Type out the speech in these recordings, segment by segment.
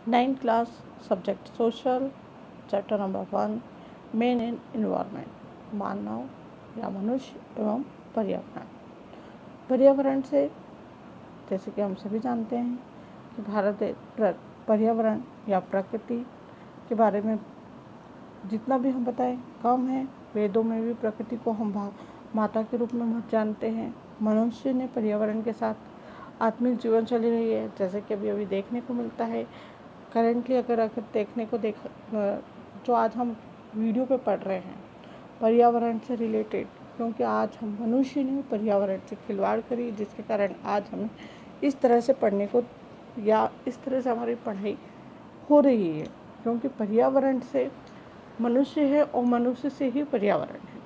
9th class subject social chapter number 1 men and environment मानव या मनुष्य एवं पर्यावरण। पर्यावरण से जैसे कि हम सभी जानते हैं कि भारत पर्यावरण या प्रकृति के बारे में जितना भी हम बताएं कम है। वेदों में भी प्रकृति को हम माता के रूप में मत जानते हैं। मनुष्य ने पर्यावरण के साथ आत्मिक जीवन चली रही है, जैसे कि अभी देखने को मिलता है। करेंटली अगर देखने को जो आज हम वीडियो पे पढ़ रहे हैं पर्यावरण से रिलेटेड, क्योंकि आज हम मनुष्य ने पर्यावरण से खिलवाड़ करी, जिसके कारण आज हमें इस तरह से पढ़ने को या इस तरह से हमारी पढ़ाई हो रही है, क्योंकि पर्यावरण से मनुष्य है और मनुष्य से ही पर्यावरण है।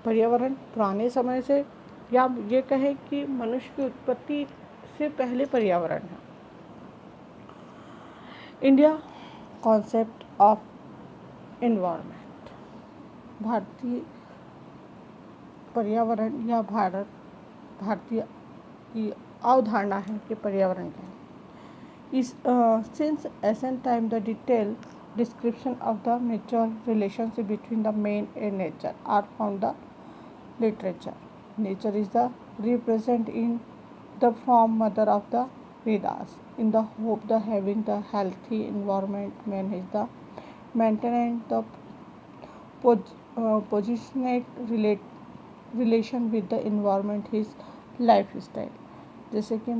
पर्यावरण पुराने समय से या ये कहें कि मनुष्य की उत्पत्ति से पहले पर्यावरण है। इंडिया कॉन्सेप्ट ऑफ एनवायरनमेंट, भारतीय पर्यावरण या भारतीय की अवधारणा है कि पर्यावरण क्या है। इस since ancient time the detail description of the natural relationship between the man and nature are found the literature. Nature is the represent in the form mother of the Vedas. In the hope the having the healthy environment, man is the maintaining the positionate relation with the environment his lifestyle. जैसे कि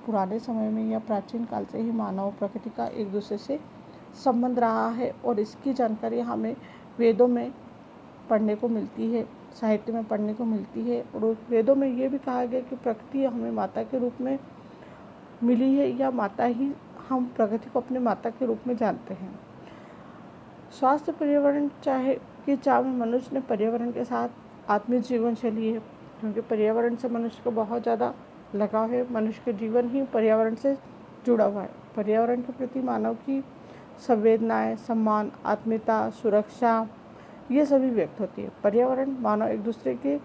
पुराने समय में या प्राचीन काल से ही मानव प्रकृति का एक दूसरे से संबंध रहा है और इसकी जानकारी हमें वेदों में पढ़ने को मिलती है, साहित्य में पढ़ने को मिलती है। और वेदों में ये भी कहा गया कि प्रकृति हमें माता के रूप में मिली है या माता ही, हम प्रकृति को अपने माता के रूप में जानते हैं। स्वास्थ्य पर्यावरण चाहे मनुष्य ने पर्यावरण के साथ आत्मिक जीवन शैली है, क्योंकि पर्यावरण से मनुष्य को बहुत ज़्यादा लगाव है। मनुष्य का जीवन ही पर्यावरण से जुड़ा हुआ है। पर्यावरण के प्रति मानव की संवेदनाएं, सम्मान, आत्मीयता, सुरक्षा ये सभी व्यक्त होती है। पर्यावरण मानव एक दूसरे के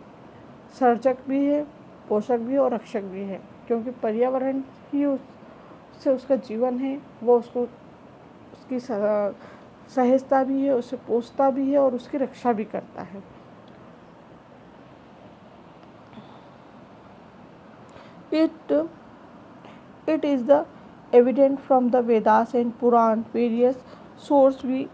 सर्जक भी है, पोषक भी और रक्षक भी है, क्योंकि पर्यावरण ही उससे उसका जीवन है। वो उसकी सहेजता भी है, उसे पोषता भी है और उसकी रक्षा भी करता है। It is the evident from the Vedas and Puran, various source we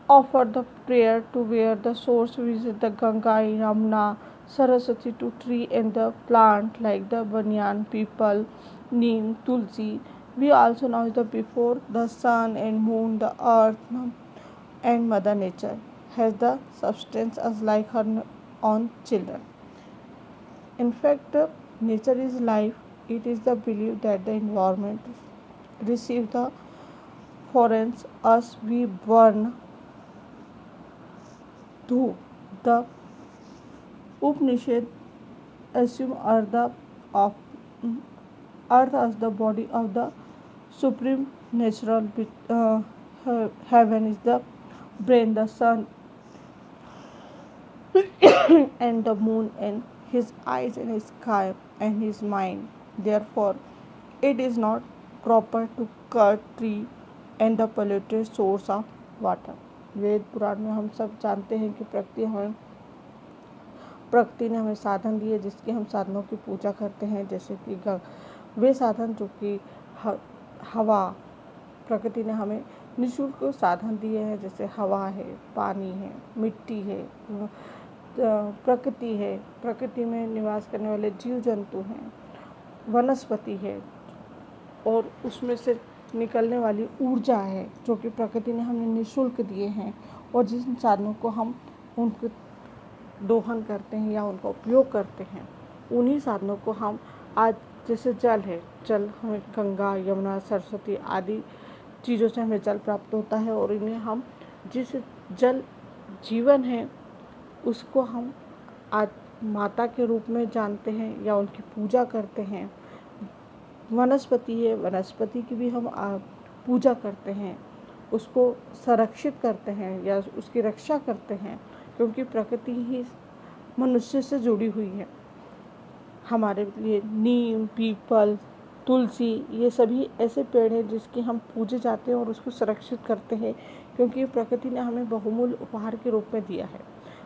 offer the prayer to where the source visit the Ganga, Yamuna, Saraswati to tree and the plant like the banyan, people, neem, tulsi. We also know that before the sun and moon, the earth and mother nature has the substance as like her own children. In fact, nature is life. It is the belief that the environment receives the foreigns as we burn to the Upanishad assume earth as the body of the supreme natural heaven is the brain, the sun and the moon and his eyes and his sky and his mind. Therefore, it is not proper to cut tree and the polluted source of water. Veda Purana में हम सब जानते हैं कि प्रकृति ने हमें साधन दिए, जिसके हम साधनों की पूजा करते हैं, जैसे कि वे साधन जो कि हवा, प्रकृति ने हमें निःशुल्क साधन दिए हैं, जैसे हवा है, पानी है, मिट्टी है, प्रकृति है, प्रकृति में निवास करने वाले जीव जंतु हैं, वनस्पति है और उसमें से निकलने वाली ऊर्जा है जो कि प्रकृति ने हमें निःशुल्क दिए हैं। और जिन साधनों को हम उनको दोहन करते हैं या उनका उपयोग करते हैं, उन्हीं साधनों को हम आज, जैसे जल है, जल हमें गंगा, यमुना, सरस्वती आदि चीज़ों से हमें जल प्राप्त होता है और इन्हें हम, जिस जल जीवन है उसको हम आज माता के रूप में जानते हैं या उनकी पूजा करते हैं। वनस्पति है, वनस्पति की भी हम पूजा करते हैं, उसको संरक्षित करते हैं या उसकी रक्षा करते हैं, क्योंकि प्रकृति ही मनुष्य से जुड़ी हुई है। हमारे लिए नीम, पीपल, तुलसी, ये सभी ऐसे पेड़ हैं जिसके हम पूजे जाते हैं और उसको संरक्षित करते हैं, क्योंकि प्रकृति ने हमें बहुमूल्य उपहार के रूप में दिया है।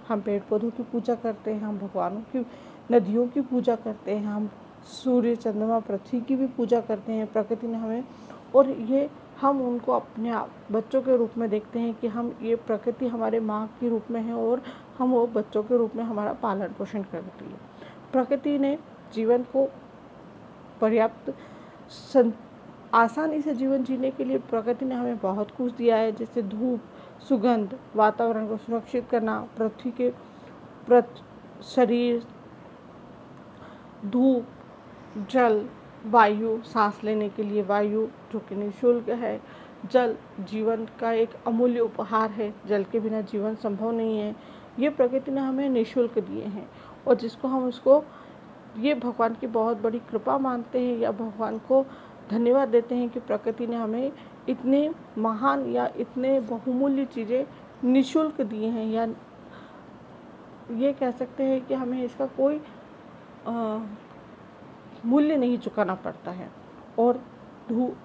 हम पेड़ पौधों की पूजा करते हैं, हम भगवानों की, नदियों की पूजा करते हैं, हम सूर्य चंद्रमा पृथ्वी की भी पूजा करते हैं। प्रकृति ने हमें, और ये हम उनको अपने बच्चों के रूप में देखते हैं कि हम, ये प्रकृति हमारे माँ के रूप में है और हम वो बच्चों के रूप में हमारा पालन पोषण करती है। प्रकृति ने जीवन को पर्याप्त आसानी से जीवन जीने के लिए प्रकृति ने हमें बहुत कुछ दिया है, जैसे धूप, सुगंध, वातावरण को सुरक्षित करना, पृथ्वी के शरीर, धूप, जल, वायु, सांस लेने के लिए वायु जो कि निःशुल्क है। जल जीवन का एक अमूल्य उपहार है, जल के बिना जीवन संभव नहीं है। ये प्रकृति ने हमें निःशुल्क दिए हैं, और जिसको हम उसको, ये भगवान की बहुत बड़ी कृपा मानते हैं, या भगवान को धन्यवाद देते हैं कि प्रकृति ने हमें इतने महान या इतने बहुमूल्य चीज़ें निःशुल्क दिए हैं, या ये कह सकते हैं कि हमें इसका कोई मूल्य नहीं चुकाना पड़ता है। और धूप,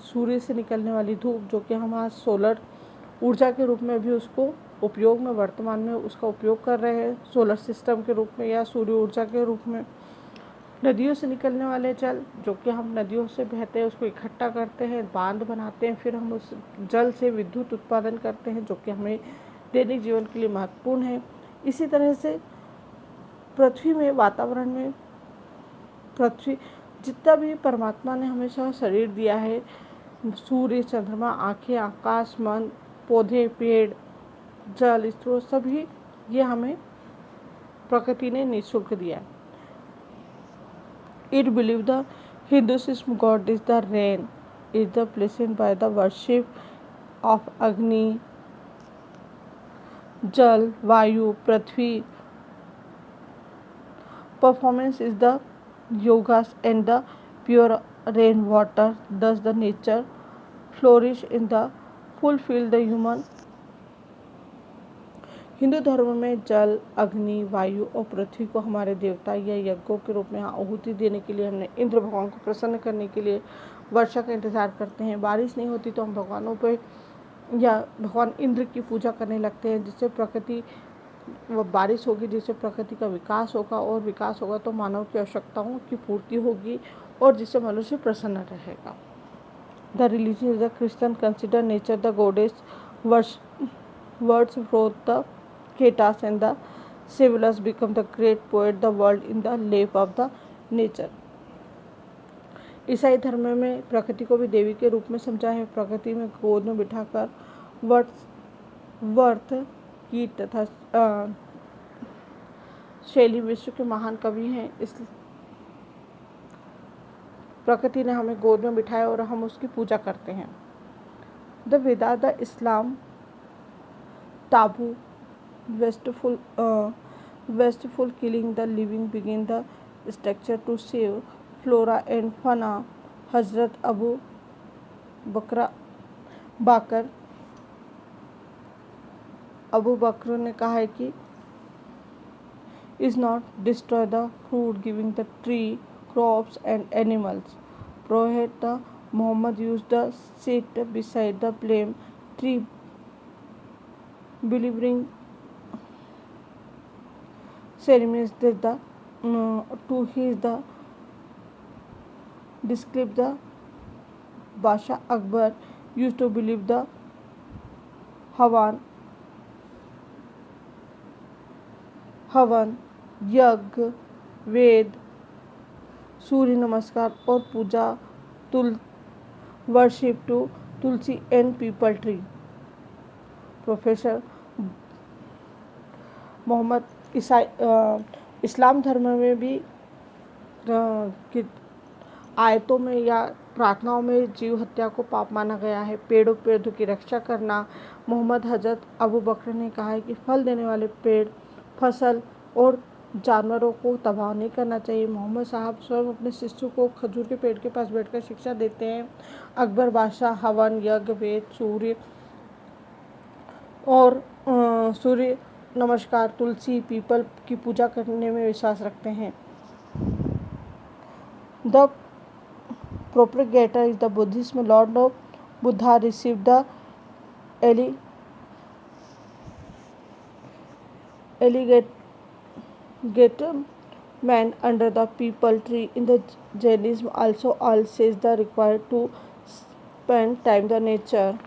सूर्य से निकलने वाली धूप, जो कि हम आज सोलर ऊर्जा के रूप में भी उसको उपयोग में, वर्तमान में उसका उपयोग कर रहे हैं, सोलर सिस्टम के रूप में या सूर्य ऊर्जा के रूप में। नदियों से निकलने वाले जल, जो कि हम नदियों से बहते हैं उसको इकट्ठा करते हैं, बांध बनाते हैं, फिर हम उस जल से विद्युत उत्पादन करते हैं, जो कि हमें दैनिक जीवन के लिए महत्वपूर्ण है। इसी तरह से पृथ्वी में, वातावरण में, पृथ्वी जितना भी परमात्मा ने हमेशा शरीर दिया है, सूर्य, चंद्रमा, आँखें, आकाश, मन, पौधे, पेड़, जल स्रोत, सभी ये हमें प्रकृति ने निःशुल्क दिया है। It believed the Hinduism god is the rain, is the blessed by the worship of Agni, Jal, Vayu, Prithvi. Performance is the yogas and the pure rainwater. Thus the nature flourish in the fulfill the human. Hindu धर्म में जल, अग्नि, वायु और पृथ्वी को हमारे देवता या यज्ञों के रूप में आहुति देने के लिए, हमने इंद्र भगवान को प्रसन्न करने के लिए वर्षा का इंतजार करते हैं। बारिश नहीं होती तो हम भगवानों पे या भगवान इंद्र की पूजा करने लगते हैं, जिससे प्रकृति, वो बारिश होगी जिससे प्रकृति का विकास होगा, और विकास होगा तो मानव की आवश्यकताओं की पूर्ति होगी, और जिससे मनुष्य प्रसन्न रहेगा। The religion is the Christian consider nature the goddess, words froth the Ketas and the Civilus become the great poet, the world in the lap of the nature. ईसाई धर्म में प्रकृति को भी देवी के रूप में समझा है। प्रकृति में गोद में बिठाकर वर्थ की तथा शैली विश्व के महान कवि हैं। इस प्रकृति ने हमें गोद में बिठाया और हम उसकी पूजा करते हैं। The Veda, the Islam ताबू, wasteful killing the living begin the structure to save flora and fauna. Hazrat Abu Bakr ने कहा है कि is not destroy the fruit giving the tree, crops and animals. Prophet the Muhammad used the sit beside the flame tree, believing ceremonies that the to his the describe the Basha Akbar used to believe the Havan, यज्ञ, वेद, सूर्य नमस्कार और पूजा, worship to Tulsi and peepal tree. Professor Mohammad इस्लाम धर्म में भी आयतों में या प्रार्थनाओं में जीव हत्या को पाप माना गया है. पेड़ों पौधों की रक्षा करना. मोहम्मद हजरत अबू बकर ने कहा है कि फल देने वाले पेड़, फसल और जानवरों को तबाह नहीं करना चाहिए. मोहम्मद साहब स्वयं अपने शिष्यों को खजूर के पेड़ के पास बैठकर शिक्षा देते हैं. अकबर बादशाह हवन, यज्ञ, वेद, सूर्य और सूर्य नमस्कार, तुलसी, पीपल की पूजा करने में विश्वास रखते हैं. The propagator is the Buddhism. Lord Buddha received the ele- elegate man under the peepal tree. In the Jainism also all says the required to spend time in the nature.